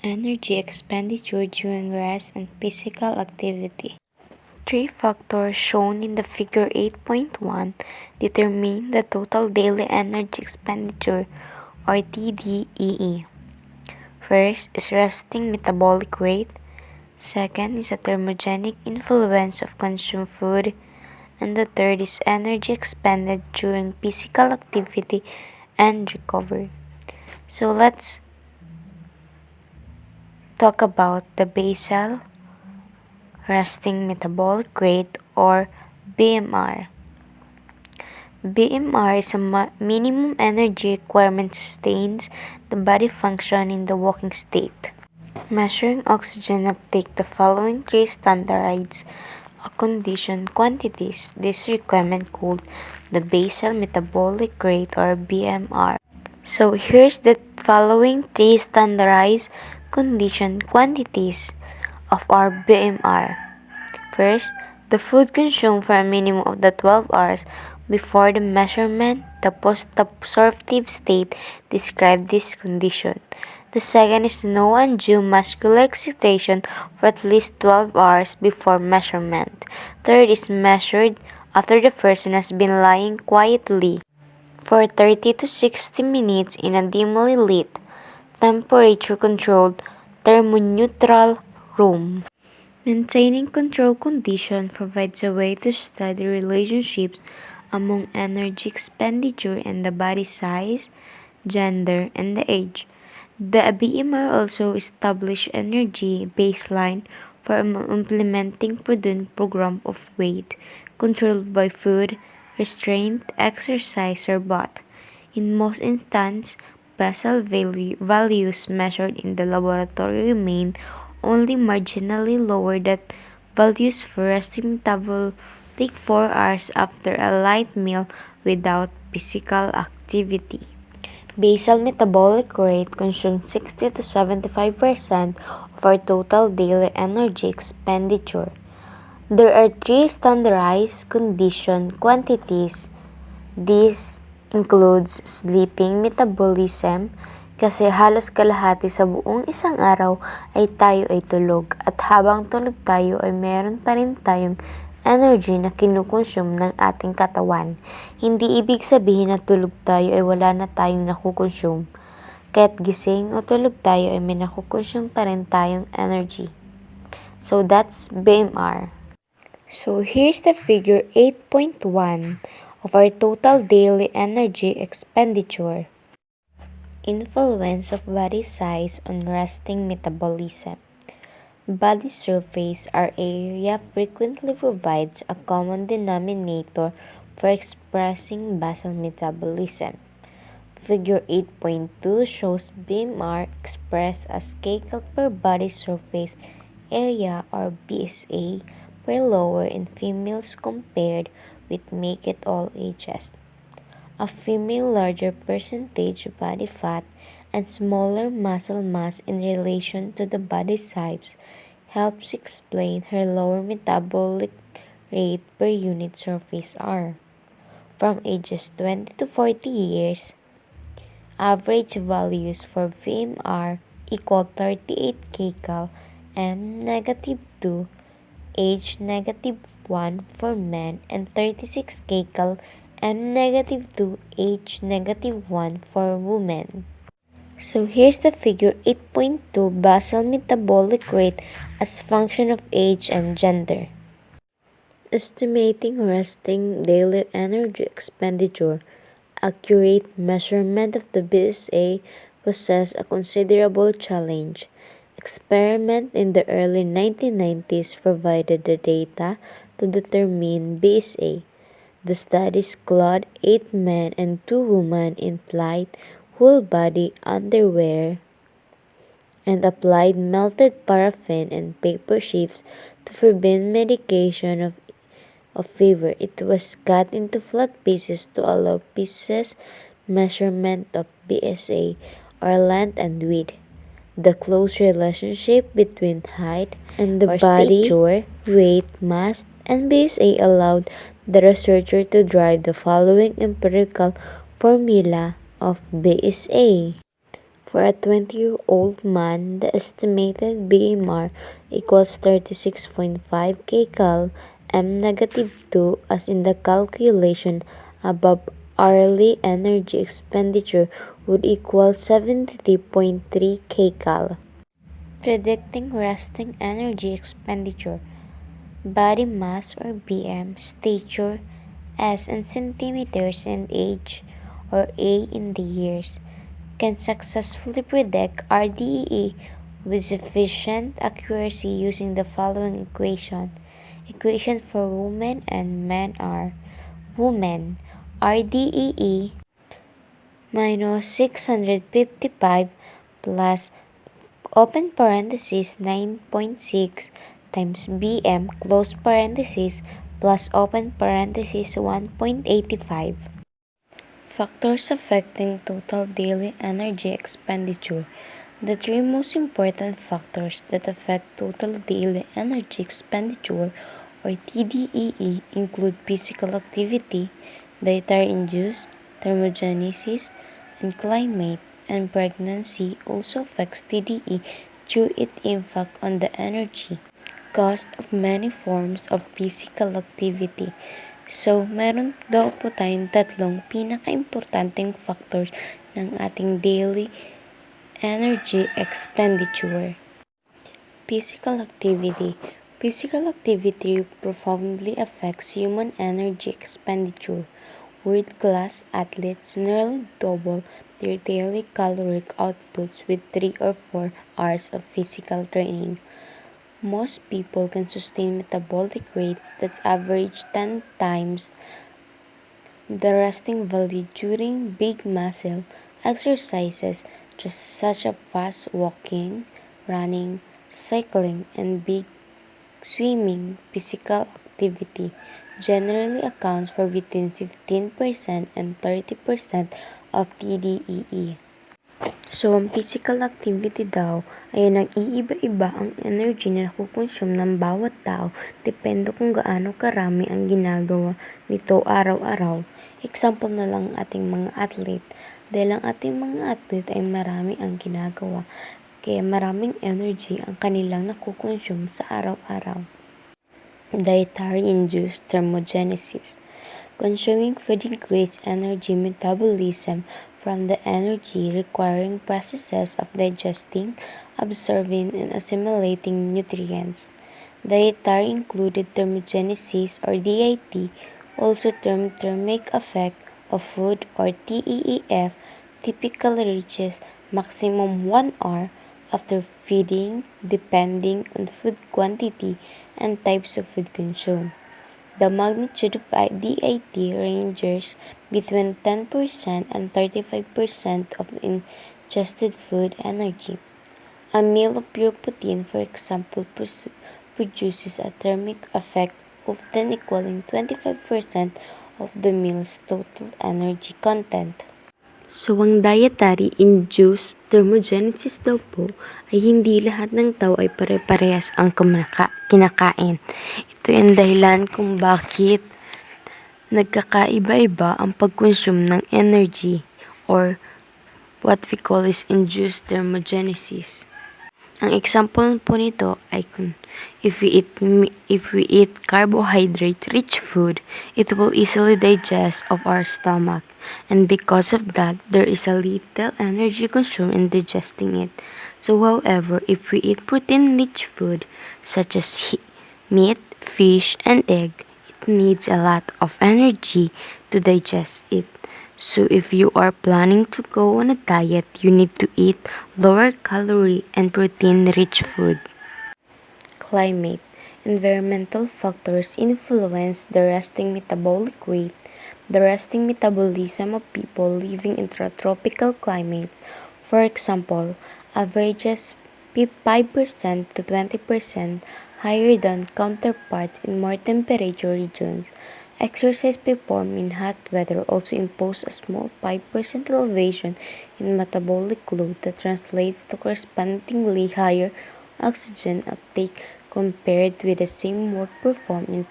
Energy expenditure during rest and physical activity. Three factors shown in the figure 8.1 determine the total daily energy expenditure or TDEE. First is resting metabolic rate. Second is a thermogenic influence of consumed food. And the third is energy expended during physical activity and recovery. So let's talk about the basal resting metabolic rate or BMR. BMR is a minimum energy requirement sustains the body function in the walking state. Measuring oxygen uptake, the following three standardized condition quantities. This requirement called the basal metabolic rate or BMR. So here's the following three standardized condition quantities of our BMR. First, the food consumed for a minimum of the 12 hours before the measurement. The post-absorptive state describes this condition. The second is no undue muscular excitation for at least 12 hours before measurement. Third is measured after the person has been lying quietly for 30 to 60 minutes in a dimly lit, temperature-controlled, thermoneutral room. Maintaining control condition provides a way to study relationships among energy expenditure and the body size, gender, and the age. The BMR also establishes energy baseline for implementing prudent program of weight control by food, restraint, exercise, or both. In most instances, basal values measured in the laboratory remain only marginally lower than values for resting metabolic 4 hours after a light meal without physical activity. Basal metabolic rate consumes 60 to 75% of our total daily energy expenditure. There are three standardized condition quantities. This includes sleeping metabolism, kasi halos kalahati sa buong isang araw ay tayo ay tulog at habang tulog tayo ay meron pa rin tayong energy na kinukonsume ng ating katawan. Hindi ibig sabihin na tulog tayo ay wala na tayong nakukonsume. Kaya't gising o tulog tayo ay may nakukonsume pa rin tayong energy. So that's BMR. So here's the figure 8.1 of our total daily energy expenditure. Influence of body size on resting metabolism. Body surface or area frequently provides a common denominator for expressing basal metabolism. Figure 8.2 shows BMR expressed as kcal per body surface area or BSA per lower in females compared with make it all ages. A female larger percentage body fat and smaller muscle mass in relation to the body size helps explain her lower metabolic rate per unit surface R. From ages 20 to 40 years, average values for VMR equal 38 kcal M negative 2, age negative 1 for men, and 36 kcal M negative 2, age negative 1 for women. So here's the figure 8.2 basal metabolic rate as function of age and gender. Estimating resting daily energy expenditure. Accurate measurement of the BSA poses a considerable challenge. Experiment in the early 1990s provided the data to determine BSA. The studies clad 8 men and 2 women in light, whole-body underwear and applied melted paraffin and paper sheets to prevent medication of fever. It was cut into flat pieces to allow pieces measurement of BSA or length and width. The close relationship between height and the body, stature, weight, mass, and BSA allowed the researcher to derive the following empirical formula of BSA. For a 20-year-old man, the estimated BMR equals 36.5 kcal m negative 2 as in the calculation above. Hourly energy expenditure would equal 73.3 kcal. Predicting resting energy expenditure. Body mass or BM, stature, S in centimeters, and age or A in the years, can successfully predict RDEE with sufficient accuracy using the following equation. Equation for women and men are: women, RDEE minus 655 plus open parenthesis 9.6 times BM close parenthesis plus open parenthesis 1.85. Factors affecting total daily energy expenditure. The three most important factors that affect total daily energy expenditure or TDEE include physical activity, dietary-induced, thermogenesis, and climate, and pregnancy also affects TDE through its impact on the energy cost of many forms of physical activity. So, meron daw po tayong tatlong pinaka-importanting factors ng ating daily energy expenditure. Physical activity. Physical activity profoundly affects human energy expenditure. World-class athletes nearly double their daily caloric outputs with 3 or 4 hours of physical training. Most people can sustain metabolic rates that average 10 times the resting value during big muscle exercises such as fast walking, running, cycling, and big swimming. Physical activity generally accounts for between 15% and 30% of TDEE. So, ang physical activity daw ay nag-iiba-iba ang energy na nakukonsume ng bawat tao depende kung gaano karami ang ginagawa nito araw-araw. Example na lang ating mga athlete. Dahil ang ating mga athlete ay marami ang ginagawa, kaya maraming energy ang kanilang nakukonsume sa araw-araw. Dietary-induced thermogenesis. Consuming food increases energy metabolism from the energy requiring processes of digesting, absorbing, and assimilating nutrients. Dietary included thermogenesis or DIT, also termed thermic effect of food or TEEF, typically reaches maximum 1 hour after feeding depending on food quantity and types of food consumed. The magnitude of DIT ranges between 10% and 35% of ingested food energy. A meal of pure protein, for example, produces a thermic effect often equaling 25% of the meal's total energy content. So, ang dietary-induced thermogenesis daw po ay hindi lahat ng tao ay pare-parehas ang kinakain. Ito yung dahilan kung bakit nagkakaiba-iba ang pag-consume ng energy or what we call is induced thermogenesis. Ang example po nito ay if we eat carbohydrate-rich food, it will easily digest of our stomach, and because of that, there is a little energy consumed in digesting it. So, however, if we eat protein-rich food such as meat, fish, and egg, it needs a lot of energy to digest it. So, if you are planning to go on a diet, you need to eat lower calorie and protein-rich food. Climate. Environmental factors influence the resting metabolic rate, the resting metabolism of people living in tropical climates. For example, averages 5% to 20% higher than counterparts in more temperature regions. Exercise performed in hot weather also impose a small 5% elevation in metabolic load that translates to correspondingly higher oxygen uptake compared with the same work performed in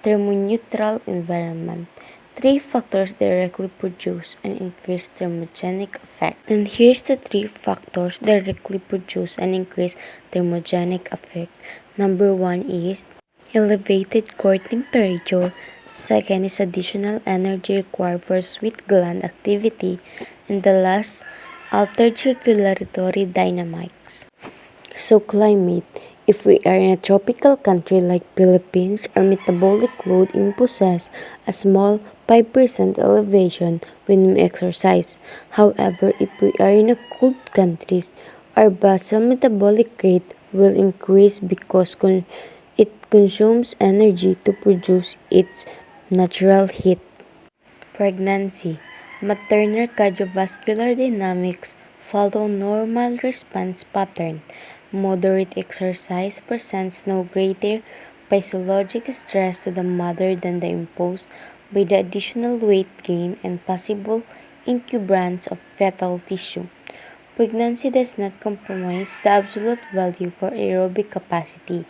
thermoneutral environment. Three factors directly produce an increased thermogenic effect. And here's the three factors directly produce an increased thermogenic effect. Number one is elevated core temperature. Second is additional energy required for sweat gland activity. And the last, altered circulatory dynamics. So climate, if we are in a tropical country like Philippines, our metabolic load imposes a small 5% elevation when we exercise. However, if we are in a cold countries, our basal metabolic rate will increase because it consumes energy to produce its natural heat. Pregnancy. Maternal cardiovascular dynamics follow normal response pattern. Moderate exercise presents no greater physiologic stress to the mother than the imposed by the additional weight gain and possible incumbrance of fetal tissue. Pregnancy does not compromise the absolute value for aerobic capacity,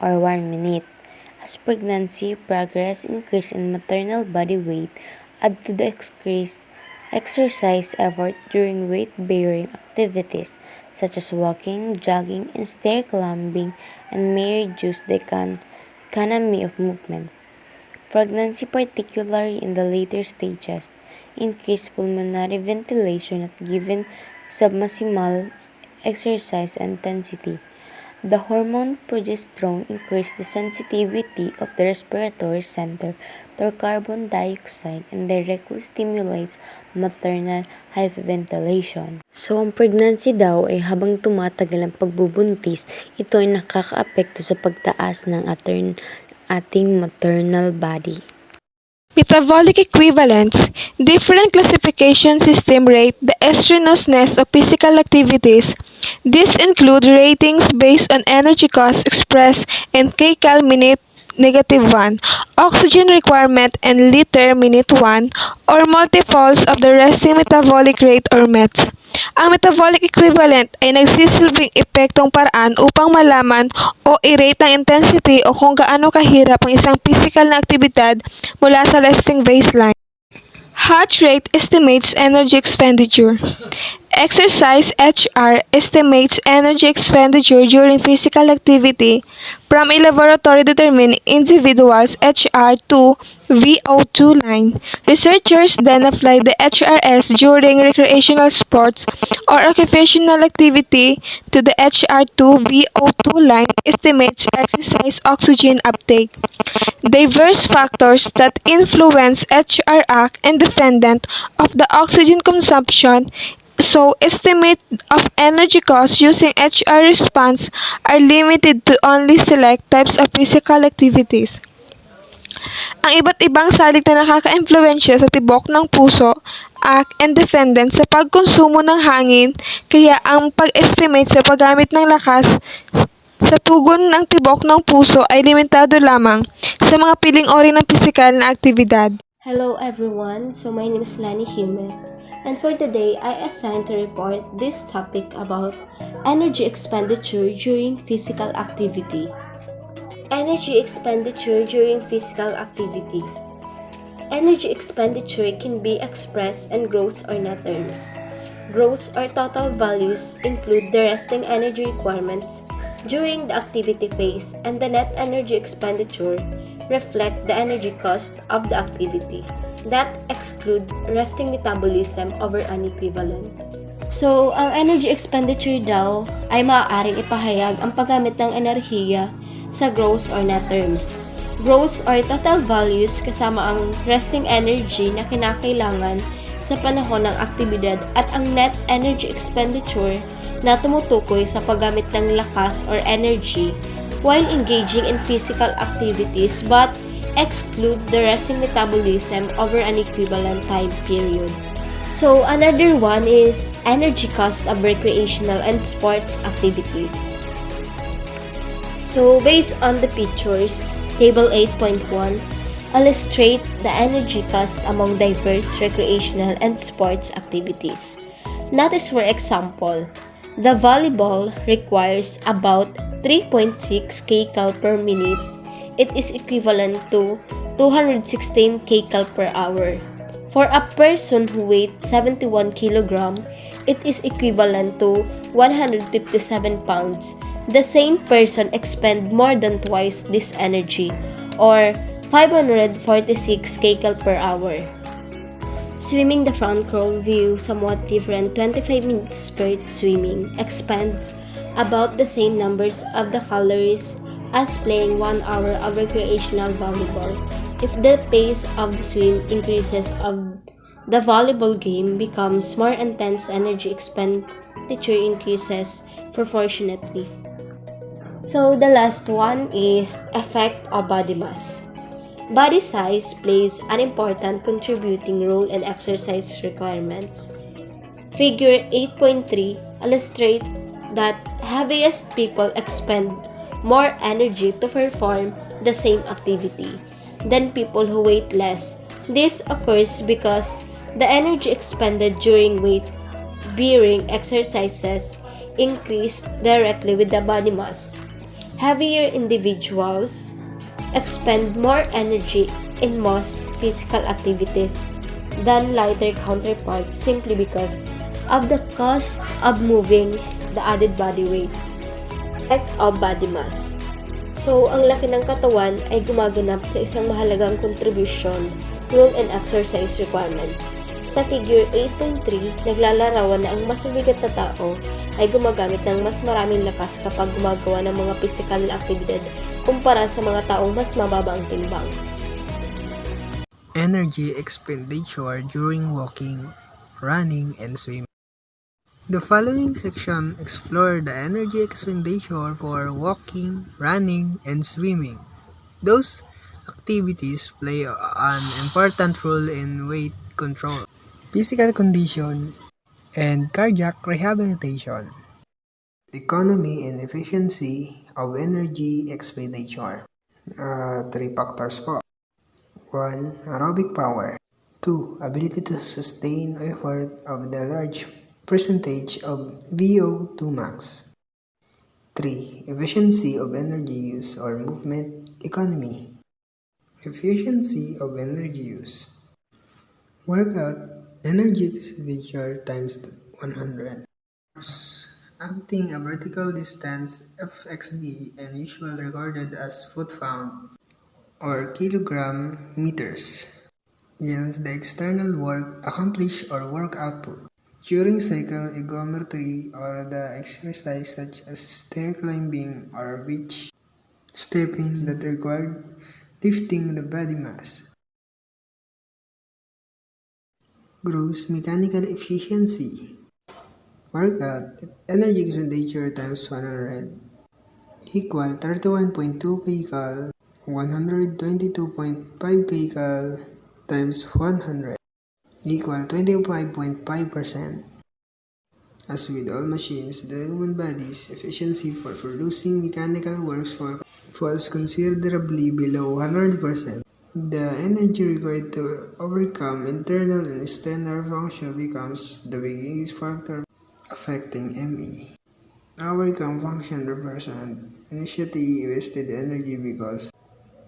or 1 minute. As pregnancy progress, increase in maternal body weight add to the exercise effort during weight-bearing activities such as walking, jogging, and stair climbing, and may reduce the economy of movement. Pregnancy, particularly in the later stages, increased pulmonary ventilation at given submaximal exercise intensity. The hormone progesterone increases the sensitivity of the respiratory center to carbon dioxide and directly stimulates maternal hyperventilation. So, ang pregnancy daw ay habang tumatagal ang pagbubuntis, ito ay nakakaapekto sa pagtaas ng ating maternal body. Metabolic equivalents. Different classification system rate the strenuousness of physical activities. These include ratings based on energy cost expressed in kcal minute -1, oxygen requirement in liter minute 1, or multiples of the resting metabolic rate or METs. Ang metabolic equivalent ay nagsisilbing epektong paraan upang malaman o i-rate ang intensity o kung gaano kahirap ang isang physical na aktibidad mula sa resting baseline. Heart rate estimates energy expenditure. Exercise HR estimates energy expenditure during physical activity from a laboratory-determined individual's HR2 VO2 line. Researchers then apply the HRS during recreational sports or occupational activity to the HR2 VO2 line estimates exercise oxygen uptake. Diverse factors that influence HR act independent of the oxygen consumption, so estimate of energy costs using HR response are limited to only select types of physical activities. Ang iba't ibang salik na nakaka-impluwensya sa tibok ng puso, act and dependent sa pagkonsumo ng hangin, kaya ang pag-estimate sa paggamit ng lakas sa tugon ng tibok ng puso ay limitado lamang sa mga piling uri ng pisikal na aktibidad. Hello everyone, so my name is Lani Hime, and for today I assigned to report this topic about energy expenditure during physical activity. Energy expenditure during physical activity. Energy expenditure can be expressed in gross or net terms. Gross or total values include the resting energy requirements during the activity phase, and the net energy expenditure reflect the energy cost of the activity that exclude resting metabolism over an equivalent. So, ang energy expenditure daw ay maaaring ipahayag ang paggamit ng enerhiya sa gross or net terms. Gross or total values kasama ang resting energy na kinakailangan sa panahon ng aktibidad, at ang net energy expenditure na tumutukoy sa paggamit ng lakas or energy while engaging in physical activities but exclude the resting metabolism over an equivalent time period. So, another one is energy cost of recreational and sports activities. So, based on the pictures, Table 8.1 illustrate the energy cost among diverse recreational and sports activities. Notice, for example, the volleyball requires about 3.6 kcal per minute. It is equivalent to 216 kcal per hour. For a person who weighs 71 kg, it is equivalent to 157 pounds. The same person expend more than twice this energy, or 546 kcal per hour. Swimming the front crawl view somewhat different. 25 minutes spurt swimming expends about the same numbers of the calories as playing 1 hour of recreational volleyball. If the pace of the swim increases, of the volleyball game becomes more intense, energy expenditure increases proportionately. So the last one is effect of body mass. Body size plays an important contributing role in exercise requirements. Figure 8.3 illustrates that heaviest people expend more energy to perform the same activity than people who weight less. This occurs because the energy expended during weight-bearing exercises increase directly with the body mass. Heavier individuals expend more energy in most physical activities than lighter counterparts simply because of the cost of moving the added body weight. Effect of body mass. So, ang laki ng katawan ay gumaganap sa isang mahalagang contribution role and exercise requirements. Sa figure 8.3, naglalarawan na ang mas mabigat na tao ay gumagamit ng mas maraming lakas kapag gumagawa ng mga physical na aktibidad kumpara sa mga taong mas mababa ang timbang. Energy expenditure during walking, running, and swimming. The following section explore the energy expenditure for walking, running, and swimming. Those activities play an important role in weight control, physical condition, and cardiac rehabilitation. Economy and efficiency of energy expenditure. Three factors po. 1. Aerobic power. 2. Ability to sustain effort of the large percentage of VO2 max. 3. Efficiency of energy use or movement economy. Efficiency of energy use. Workout energy expenditure times 100. Acting a vertical distance FXD and usually recorded as foot-pound or kilogram meters. Yields the external work accomplished or work output. During cycle ergometry or the exercise such as stair climbing or beach stepping that required lifting the body mass. Gross mechanical efficiency. Workout energy expenditure times 100 equal 31.2 kcal, 122.5 kcal times 100 equal 25.5%. As with all machines, the human body's efficiency for producing mechanical works falls considerably below 100%. The energy required to overcome internal and external function becomes the biggest factor affecting ME. Overcome function represents initially wasted energy because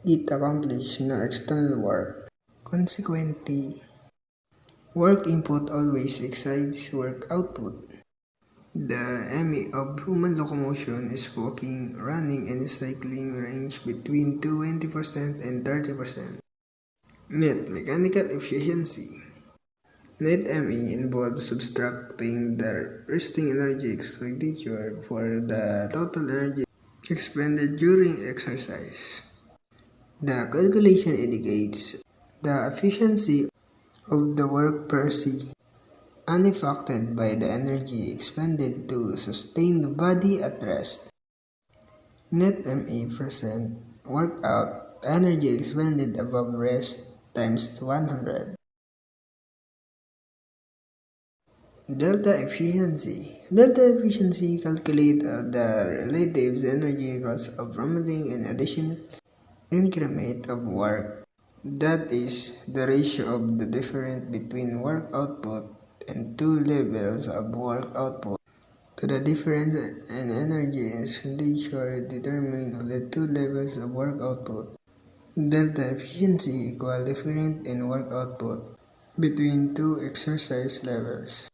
it accomplished no external work. Consequently, work input always exceeds work output. The ME of human locomotion is walking, running, and cycling range between 20% and 30%. Net mechanical efficiency. Net ME involves subtracting the resting energy expenditure for the total energy expended during exercise. The calculation indicates the efficiency of the work per se, unaffected by the energy expended to sustain the body at rest. Net ME% workout energy expended above rest times 100. Delta efficiency. Delta efficiency calculates the relative energy cost of performing an additional increment of work. That is, the ratio of the difference between work output and two levels of work output to the difference in energy expenditure determined of the two levels of work output. Delta efficiency equal difference in work output between two exercise levels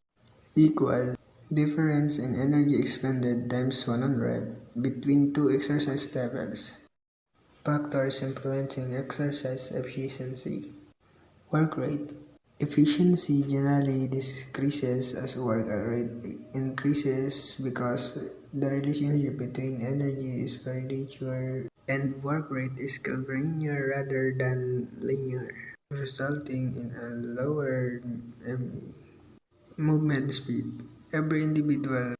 equal difference in energy expended times 100 between two exercise levels. Factors influencing exercise efficiency. Work rate. Efficiency generally decreases as work rate increases because the relationship between energy is linear and work rate is collinear rather than linear, resulting in a lower ME. Movement speed. Every individual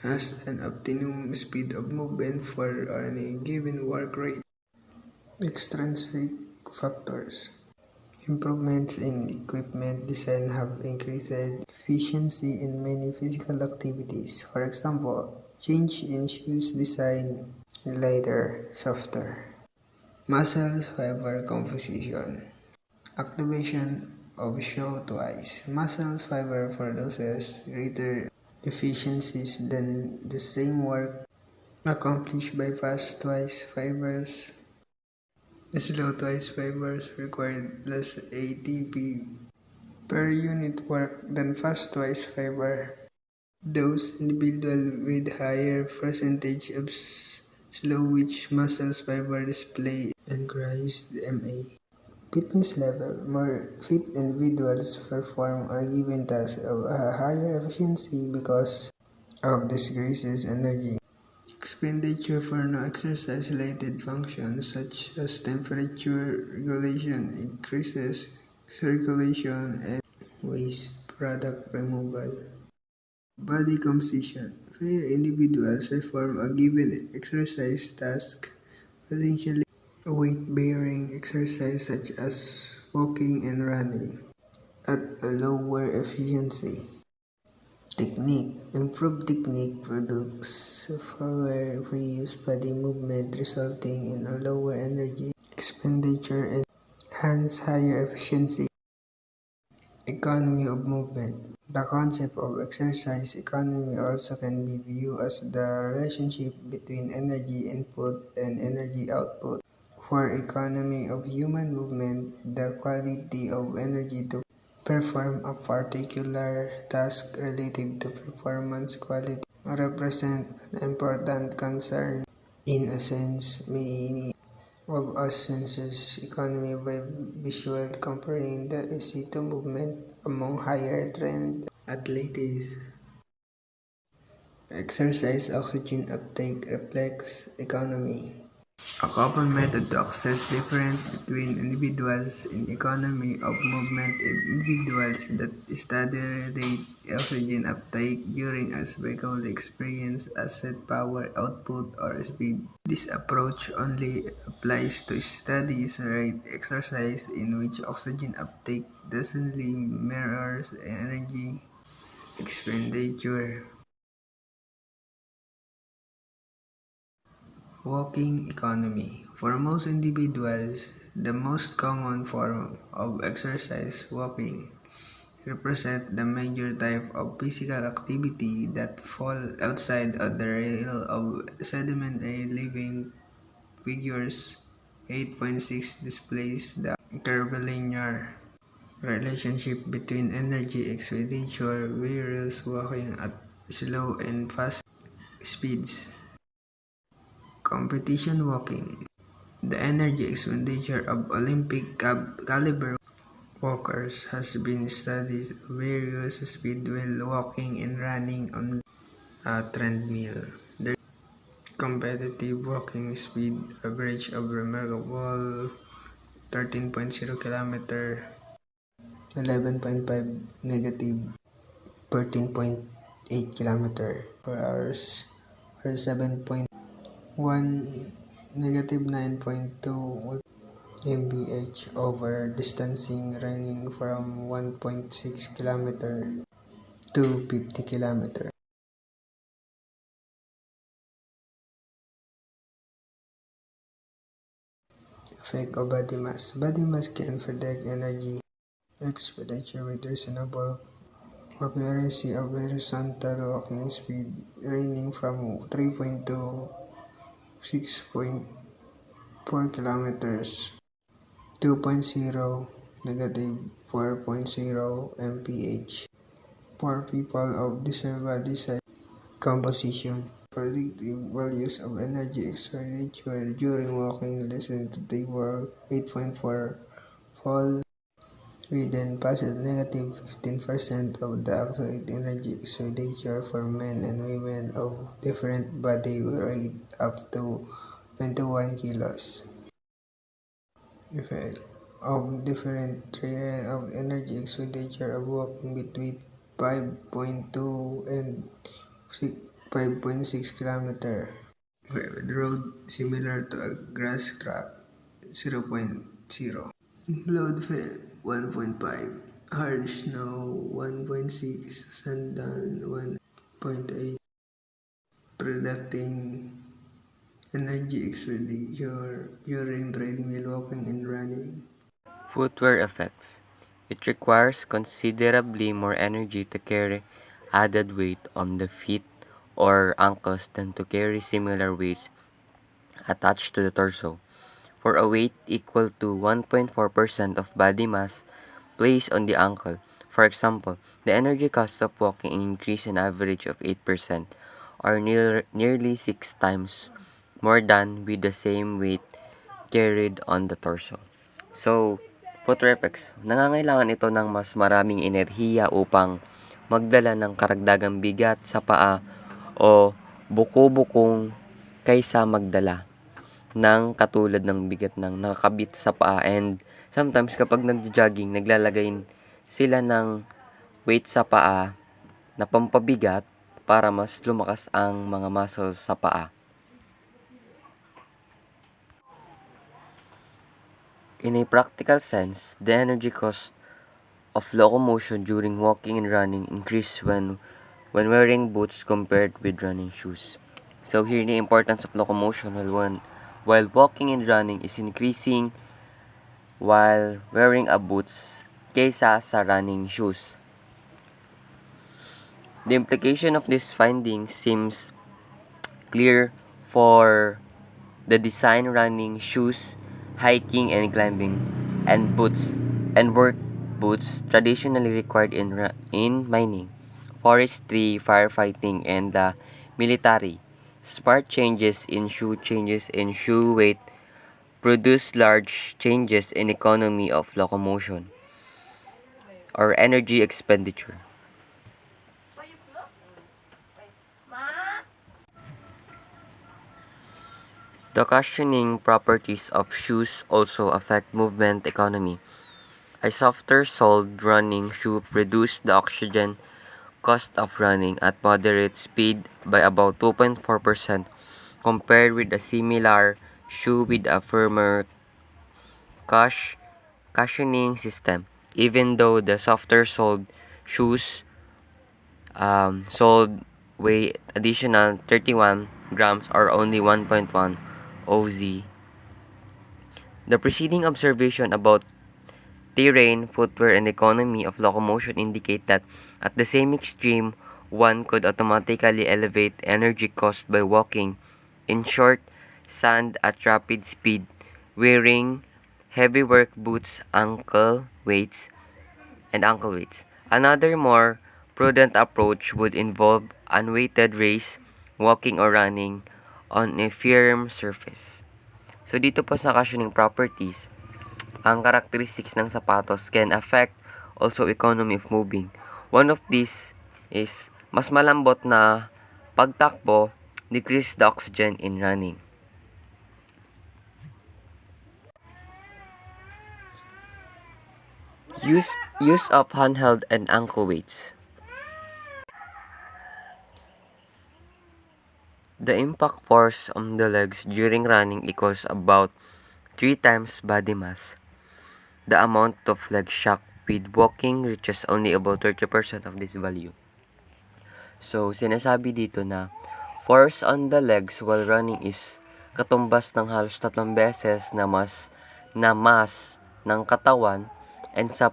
has an optimum speed of movement for any given work rate. Extrinsic factors. Improvements in equipment design have increased efficiency in many physical activities. For example, change in shoes design, lighter, softer. Muscle fiber composition. Activation of show twice. Muscle fiber produces greater efficiencies than the same work accomplished by fast twice fibers. Slow twice fibers required less ATP per unit work than fast twice fiber. Those individuals with higher percentage of slow-twitch muscle fiber display increased MA. Fitness level. More fit individuals perform a given task of a higher efficiency because of decreases energy expenditure for non-exercise related functions such as temperature regulation, increases circulation, and waste product removal. Body composition. Where individuals perform a given exercise task, potentially weight-bearing exercise such as walking and running, at a lower efficiency. Technique. Improved technique products fewer free body movement resulting in a lower energy expenditure and hence higher efficiency. Economy of movement. The concept of exercise economy also can be viewed as the relationship between energy input and energy output. For economy of human movement, the quality of energy to perform a particular task relative to performance quality represent an important concern. In a sense, many of us senses economy by visual comparing the EC2 movement among higher trained athletes. Exercise oxygen uptake reflects economy. A common method to assess difference between individuals in economy of movement individuals that study rate oxygen uptake during a vehicle experience asset power output or speed. This approach only applies to studies rate exercise in which oxygen uptake doesn't mirrors energy expenditure. Walking economy. For most individuals, the most common form of exercise, walking, represents the major type of physical activity that fall outside of the realm of sedentary living. Figures 8.6 displays the curvilinear relationship between energy expenditure various walking at slow and fast speeds. Competition walking. The energy expenditure of Olympic caliber walkers has been studied at various speeds while walking and running on a treadmill. Their competitive walking speed average of remarkable 13.0 km, 11.5 negative 13.8 km per hour, or 7.1 negative 9.2 mph over distancing ranging from 1.6 km to 50 km. Effect of body mass. Body mass can predict energy expenditure with reasonable accuracy of horizontal walking speed ranging from 3.2 to 6.4 kilometers 2.0, negative 4.0 mph. For people of different body size composition, predictive values of energy expenditure during walking listen to table 8.4 fall within positive negative 15% of the absolute energy expenditure for men and women of different body weight up to 21 kilos. Effect of different rate of energy expenditure of walking between 5.2 and 5.6 kilometer. With road similar to a grass track 0.0. Load fell 1.5. Hard snow 1.6. Sundown 1.8. Predicting energy expenditure during treadmill walking and running. Footwear effects. It requires considerably more energy to carry added weight on the feet or ankles than to carry similar weights attached to the torso. For a weight equal to 1.4% of body mass placed on the ankle, for example, the energy cost of walking increased an average of 8%, or nearly 6 times more than with the same weight carried on the torso. So, footwear effects. Nangangailangan ito ng mas maraming enerhiya upang magdala ng karagdagang bigat sa paa o buko-bukong kaysa magdala ng katulad ng bigat ng nakakabit sa paa. And sometimes kapag nagjo-jogging, naglalagay sila ng weight sa paa na pampabigat para mas lumakas ang mga muscles sa paa. In a practical sense, the energy cost of locomotion during walking and running increase when wearing boots compared with running shoes. So here the importance of locomotion while walking and running is increasing while wearing a boots kaysa sa running shoes. The implication of this finding seems clear for the design running shoes, hiking and climbing, and boots and work boots traditionally required in mining, forestry, firefighting, and the military. Smart changes in shoe weight produce large changes in economy of locomotion or energy expenditure. The cushioning properties of shoes also affect movement economy. A softer soled running shoe reduces the oxygen cost of running at moderate speed by about 2.4% compared with a similar shoe with a firmer cushioning system. Even though the softer soled shoes sold weigh additional 31 grams or only 1.1 oz. The preceding observation about terrain, footwear, and economy of locomotion indicate that at the same extreme, one could automatically elevate energy cost by walking in short sand at rapid speed, wearing heavy work boots, ankle weights. Another more prudent approach would involve unweighted race, walking or running on a firm surface. So dito po sa cushioning properties, ang characteristics ng sapatos can affect also economy of moving. One of these is mas malambot na pagtakbo, decrease the oxygen in running. Use of handheld and ankle weights. The impact force on the legs during running equals about 3 times body mass. The amount of leg shock with walking reaches only about 30% of this value. So, sinasabi dito na force on the legs while running is katumbas ng halos 3 beses na mass ng katawan, and sa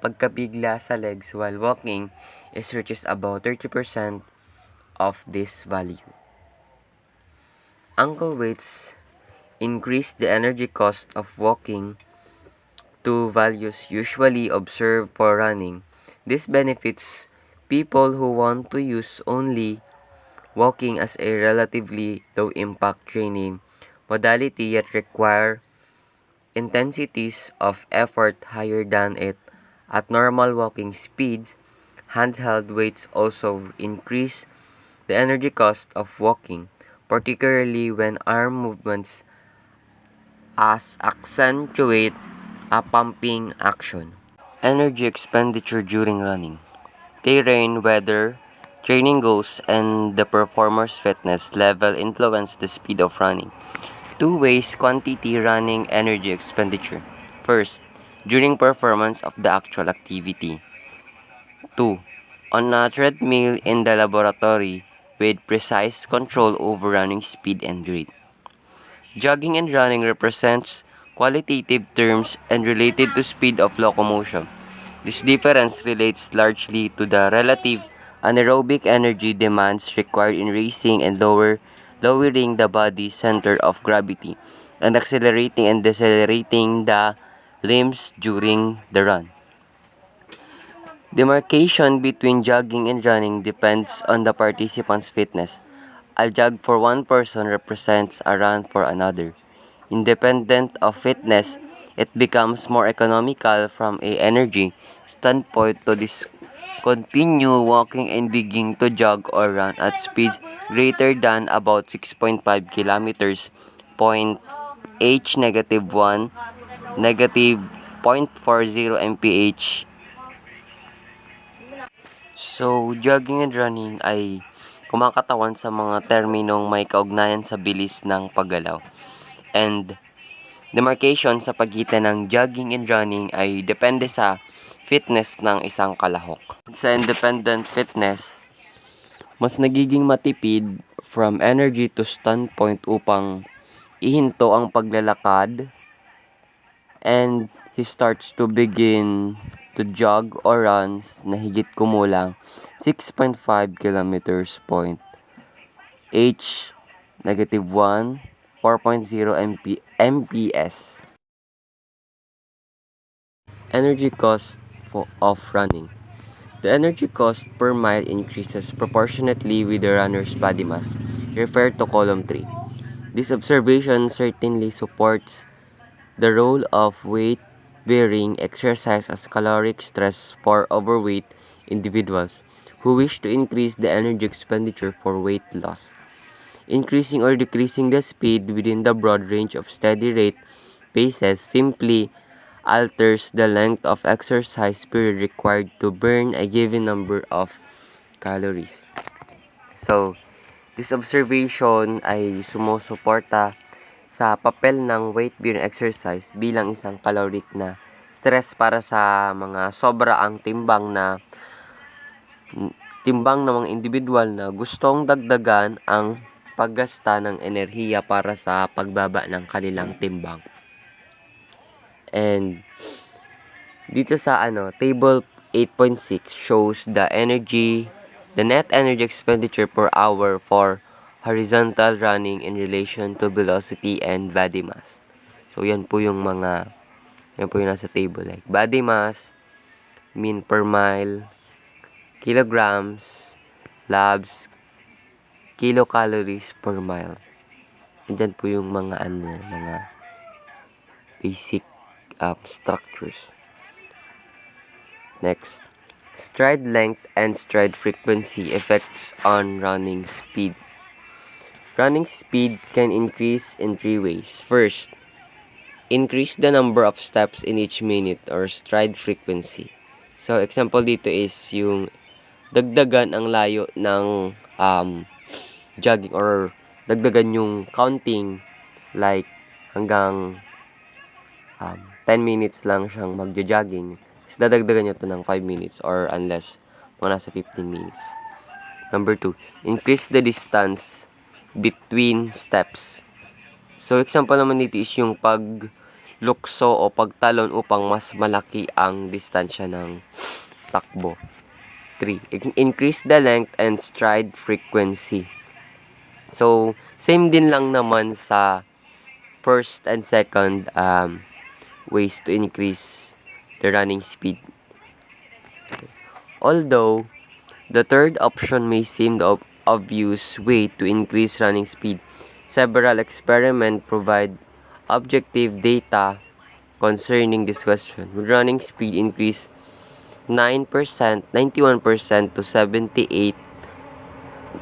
pagkabigla sa legs while walking is reaches about 30% of this value. Ankle weights increase the energy cost of walking two values usually observed for running. This benefits people who want to use only walking as a relatively low-impact training modality yet require intensities of effort higher than it at normal walking speeds. Handheld weights also increase the energy cost of walking, particularly when arm movements as accentuate a pumping action. Energy expenditure during running. Terrain, weather, training goals, and the performer's fitness level influence the speed of running. Two ways quantity running energy expenditure. First, during performance of the actual activity. 2. On a treadmill in the laboratory with precise control over running speed and rate. Jogging and running represents qualitative terms and related to speed of locomotion. This difference relates largely to the relative anaerobic energy demands required in racing and lowering the body's center of gravity and accelerating and decelerating the limbs during the run. Demarcation between jogging and running depends on the participant's fitness. A jog for one person represents a run for another. Independent of fitness, it becomes more economical from a energy standpoint to discontinue walking and begin to jog or run at speeds greater than about 6.5 kilometers, point h negative 1, negative 0.40 mph. So, jogging and running ay kumakatawan sa mga terminong may kaugnayan sa bilis ng paggalaw. And demarcation sa pagitan ng jogging and running ay depende sa fitness ng isang kalahok. Sa independent fitness, mas nagiging matipid from energy to standpoint upang ihinto ang paglalakad, and he starts to begin to jog or runs na higit kumulang 6.5 kilometers, point h negative 1, 4.0 mps. Energy cost of running. The energy cost per mile increases proportionately with the runner's body mass. Refer to column 3. This observation certainly supports the role of weight-bearing exercise as caloric stress for overweight individuals who wish to increase the energy expenditure for weight loss. Increasing or decreasing the speed within the broad range of steady rate paces simply alters the length of exercise period required to burn a given number of calories. So, this observation ay sumusuporta sa papel ng weight-bearing exercise bilang isang caloric na stress para sa mga sobra ang timbang ng mga individual na gustong dagdagan ang paggasta ng enerhiya para sa pagbaba ng kanilang timbang. And dito sa table 8.6 shows the net energy expenditure per hour for horizontal running in relation to velocity and body mass. So yan po yung nasa table, like body mass, mean per mile, kilograms, labs, kilocalories per mile. And yan po yung mga basic structures. Next, stride length and stride frequency effects on running speed. Running speed can increase in three ways. First, increase the number of steps in each minute or stride frequency. So, example dito is yung dagdagan ang layo ng jogging or dagdagan yung counting, like hanggang 10 minutes lang siyang magja-jogging. So, dadagdagan nyo to ng 5 minutes or unless mga nasa 15 minutes. Number 2, increase the distance between steps. So, example naman dito is yung paglukso o pagtalon upang mas malaki ang distansya ng takbo. 3, increase the length and stride frequency. So, same din lang naman sa first and second ways to increase the running speed. Although the third option may seem the obvious way to increase running speed, several experiments provide objective data concerning this question. With running speed increase 9%, 91% to 78,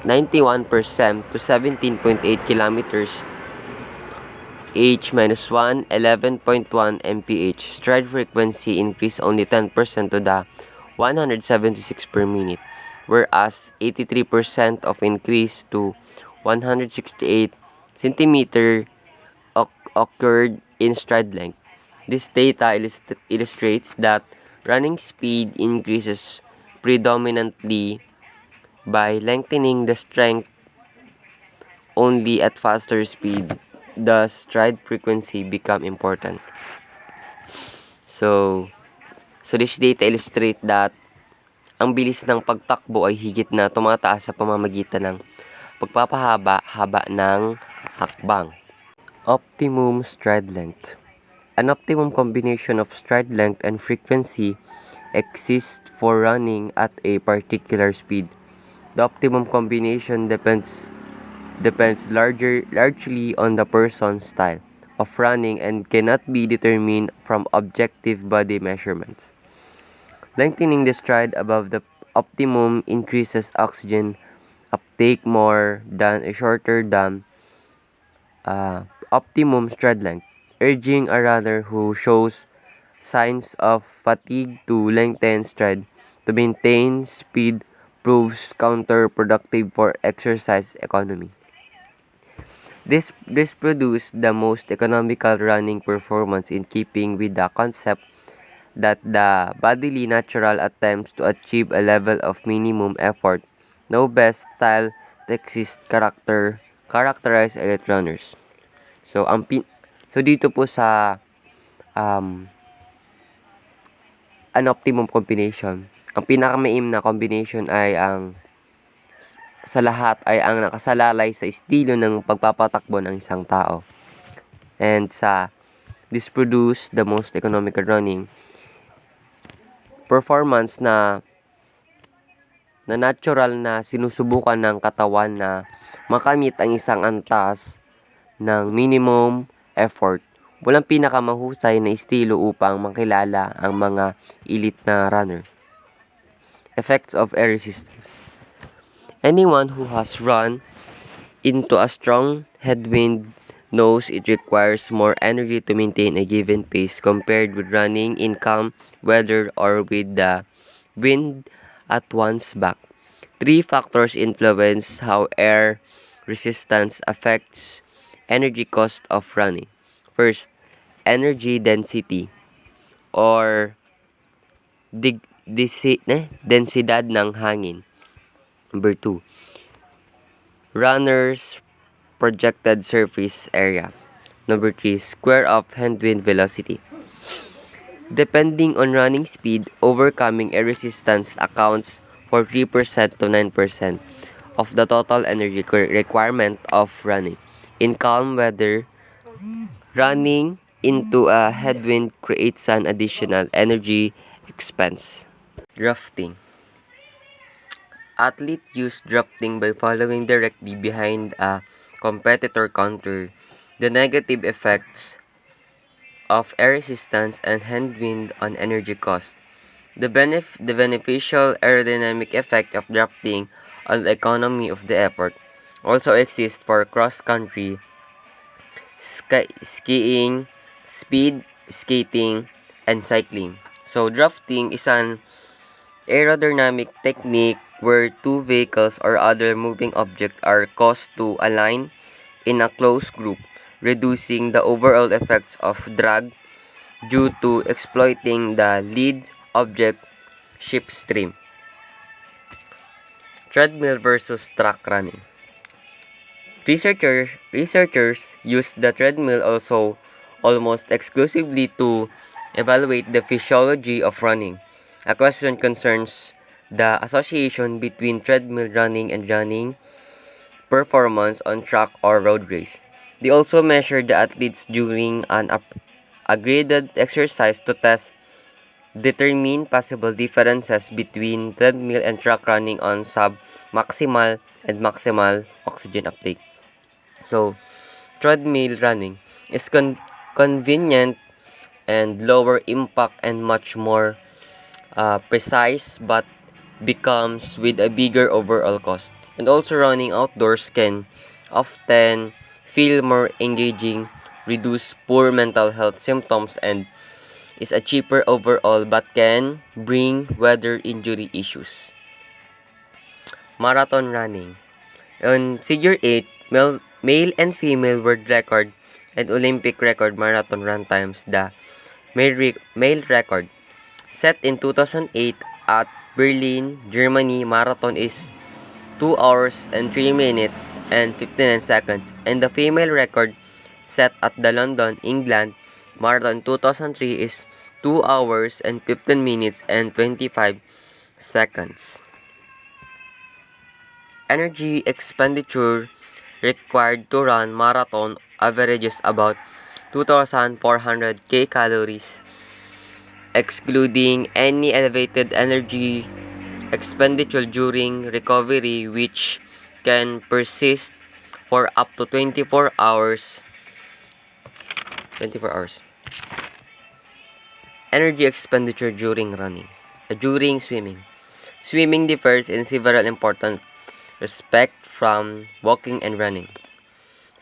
91% to 17.8 kilometers H-1, 11.1 mph. Stride frequency increased only 10% to the 176 per minute, whereas 83% of increase to 168 centimeter occurred in stride length. This data illustrates that running speed increases predominantly by lengthening the strength only at faster speed. The stride frequency become important. So, this data illustrate that ang bilis ng pagtakbo ay higit na tumataas sa pamamagitan ng pagpapahaba-haba ng hakbang. Optimum stride length. An optimum combination of stride length and frequency exists for running at a particular speed. The optimum combination depends largely on the person's style of running and cannot be determined from objective body measurements. Lengthening the stride above the optimum increases oxygen uptake more than a shorter than optimum stride length, urging a runner who shows signs of fatigue to lengthen stride. To maintain speed proves counterproductive for exercise economy. This produces the most economical running performance in keeping with the concept that the bodily natural attempts to achieve a level of minimum effort. No best style exist characterize elite runners. So dito po sa an optimum combination, ang pinakamaim na combination ay ang sa lahat ay ang nakasalalay sa estilo ng pagpapatakbo ng isang tao. And this produce the most economical running performance na natural na sinusubukan ng katawan na makamit ang isang antas ng minimum effort. Walang pinakamahusay na estilo upang makilala ang mga elite na runner. Effects of air resistance. Anyone who has run into a strong headwind knows it requires more energy to maintain a given pace compared with running in calm weather or with the wind at one's back. 3 factors influence how air resistance affects energy cost of running. First, energy density or densidad ng hangin. Number 2, runner's projected surface area. Number 3, square of headwind velocity. Depending on running speed, overcoming air resistance accounts for 3% to 9% of the total energy requirement of running. In calm weather, running into a headwind creates an additional energy expense. Drafting. Athletes use drafting by following directly behind a competitor counter the negative effects of air resistance and headwind on energy cost. The beneficial aerodynamic effect of drafting on the economy of the effort also exists for cross-country skiing, speed skating, and cycling. So, drafting is an aerodynamic technique where two vehicles or other moving objects are caused to align in a close group, reducing the overall effects of drag due to exploiting the lead object ship stream. Treadmill versus track running. Researchers use the treadmill also almost exclusively to evaluate the physiology of running. A question concerns the association between treadmill running and running performance on track or road race. They also measure the athletes during an a graded exercise to determine possible differences between treadmill and track running on sub-maximal and maximal oxygen uptake. So, treadmill running is convenient and lower impact and much more precise, but becomes with a bigger overall cost. And also running outdoors can often feel more engaging, reduce poor mental health symptoms, and is a cheaper overall but can bring weather injury issues. Marathon running. On figure 8, male and female world record and Olympic record marathon run times. The male record set in 2008 at Berlin, Germany marathon is 2 hours and 3 minutes and 59 seconds, and the female record set at the London, England marathon 2003 is 2 hours and 15 minutes and 25 seconds. Energy expenditure required to run marathon averages about 2,400 calories, excluding any elevated energy expenditure during recovery, which can persist for up to 24 hours. 24 hours. Energy expenditure during running. During swimming. Swimming differs in several important respects from walking and running.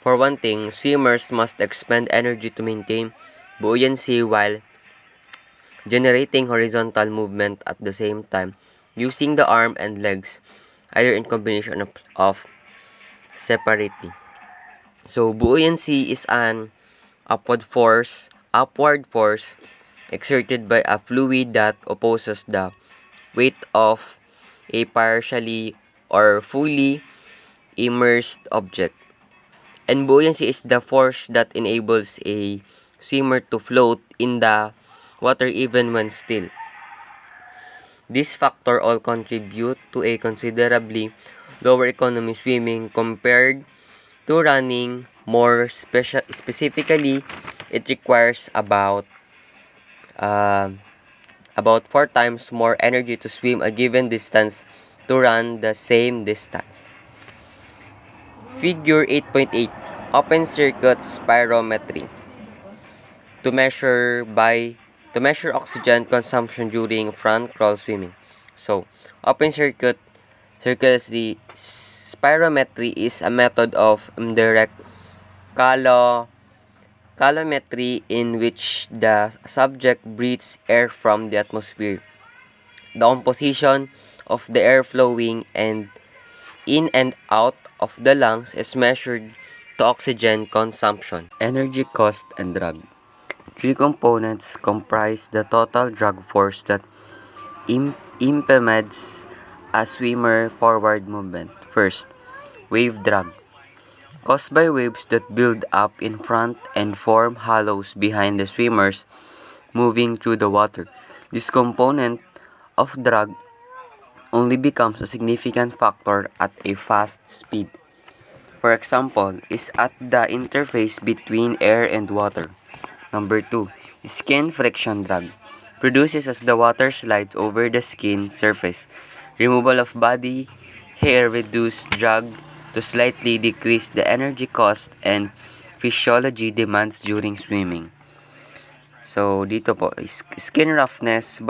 For one thing, swimmers must expend energy to maintain buoyancy while generating horizontal movement at the same time, using the arm and legs, either in combination of separately. So, buoyancy is an upward force exerted by a fluid that opposes the weight of a partially or fully immersed object. And buoyancy is the force that enables a swimmer to float in the water even when still. This factor all contribute to a considerably lower economy swimming compared to running. More specifically, it requires uh, about 4 times more energy to swim a given distance to run the same distance. Figure 8.8, open circuit spirometry to measure oxygen consumption during front crawl swimming. So, open circuit spirometry is a method of indirect calorimetry in which the subject breathes air from the atmosphere. The composition of the air flowing and in and out of the lungs is measured to oxygen consumption. Energy cost and drag. Three components comprise the total drag force that implements a swimmer forward movement. First, wave drag, caused by waves that build up in front and form hollows behind the swimmers moving through the water. This component of drag only becomes a significant factor at a fast speed. For example, is at the interface between air and water. Number 2. Skin friction drag. Produces as the water slides over the skin surface. Removal of body hair reduce drag to slightly decrease the energy cost and physiology demands during swimming. So, dito po, skin roughness,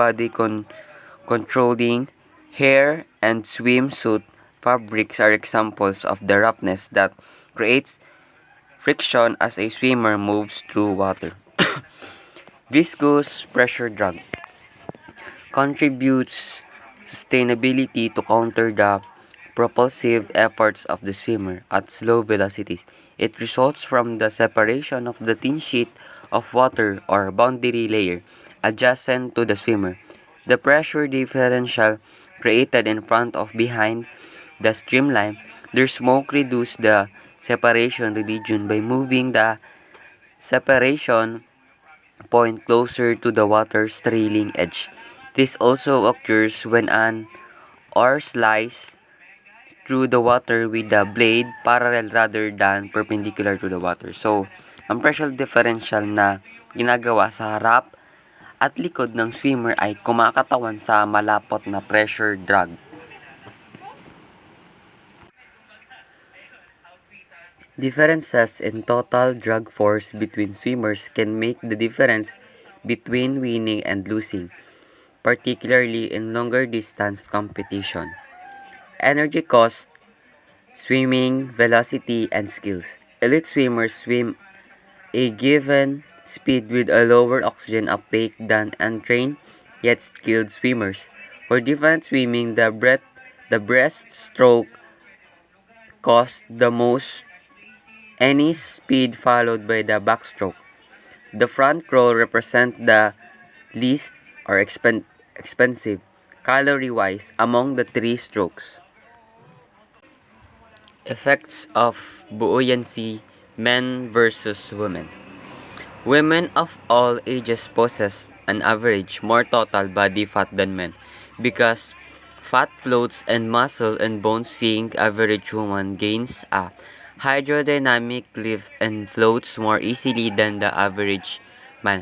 controlling, hair, and swimsuit fabrics are examples of the roughness that creates friction as a swimmer moves through water. Viscous pressure drag contributes sustainability to counter the propulsive efforts of the swimmer at slow velocities. It results from the separation of the thin sheet of water or boundary layer adjacent to the swimmer. The pressure differential created in front of behind the streamline, their smoke reduce the separation region by moving the separation point closer to the water's trailing edge. This also occurs when an oar slice through the water with the blade parallel rather than perpendicular to the water. So, ang pressure differential na ginagawa sa harap at likod ng swimmer ay kumakatawan sa malapot na pressure drag. Differences in total drag force between swimmers can make the difference between winning and losing, particularly in longer distance competition. Energy cost, swimming, velocity, and skills. Elite swimmers swim a given speed with a lower oxygen uptake than untrained yet skilled swimmers. For different swimming, the breaststroke costs the most any speed followed by the backstroke. The front crawl represents the least or expensive calorie-wise among the three strokes. Effects of buoyancy, men versus women. Women of all ages possess an average more total body fat than men because fat floats and muscle and bone seeing average woman gains a hydrodynamic lift and floats more easily than the average man.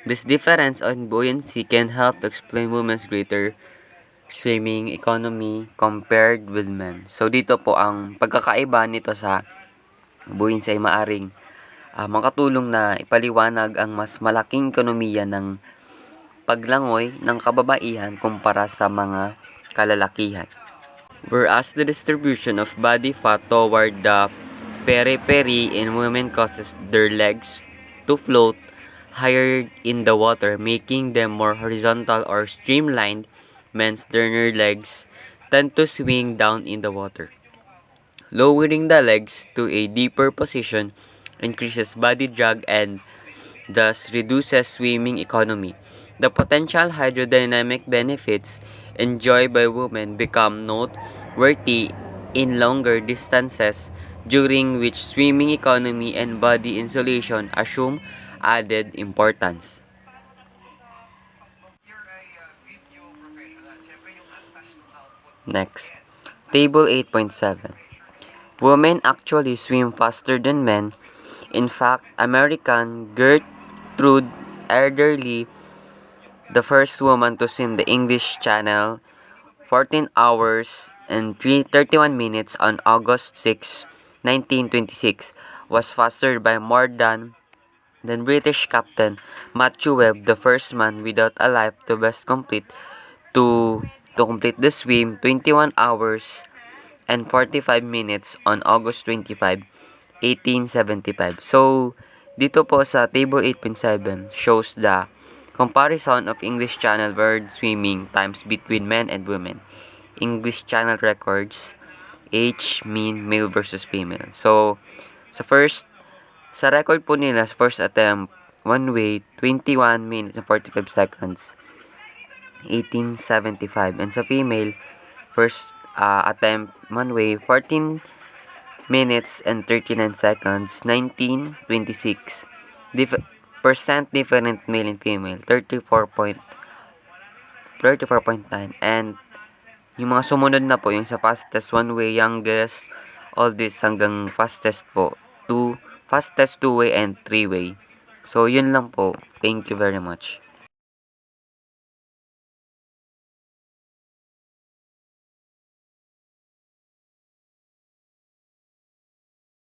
This difference in buoyancy can help explain women's greater swimming economy compared with men. So dito po ang pagkakaiba nito sa buoyancy ay maaring makatulong na ipaliwanag ang mas malaking ekonomiya ng paglangoy ng kababaihan kumpara sa mga kalalakihan. Whereas the distribution of body fat toward the periphery in women causes their legs to float higher in the water, making them more horizontal or streamlined. Men's sterner legs tend to swing down in the water. Lowering the legs to a deeper position increases body drag and thus reduces swimming economy. The potential hydrodynamic benefits enjoyed by women become noteworthy in longer distances during which swimming economy and body insulation assume added importance. Next, Table 8.7. Women actually swim faster than men. In fact, American Gertrude Ederle, the first woman to swim the English Channel, 14 hours and 31 minutes on August 6, 1926, was faster by more than British captain Matthew Webb, the first man without a life to best complete to complete the swim 21 hours and 45 minutes on August 25, 1875. So, dito po sa table 8.7 shows the comparison of English Channel bird swimming times between men and women. English Channel records age, mean, male versus female. So, sa record po nila, sa first attempt, one way, 21 minutes and 45 seconds, 1875. And sa female, first attempt, one way, 14 minutes and 39 seconds, 1926. Percent different male and female, 34.9. And yung mga sumunod na po, yung sa fastest one way, youngest, all this hanggang fastest po, fastest two way and three way. So, yun lang po. Thank you very much.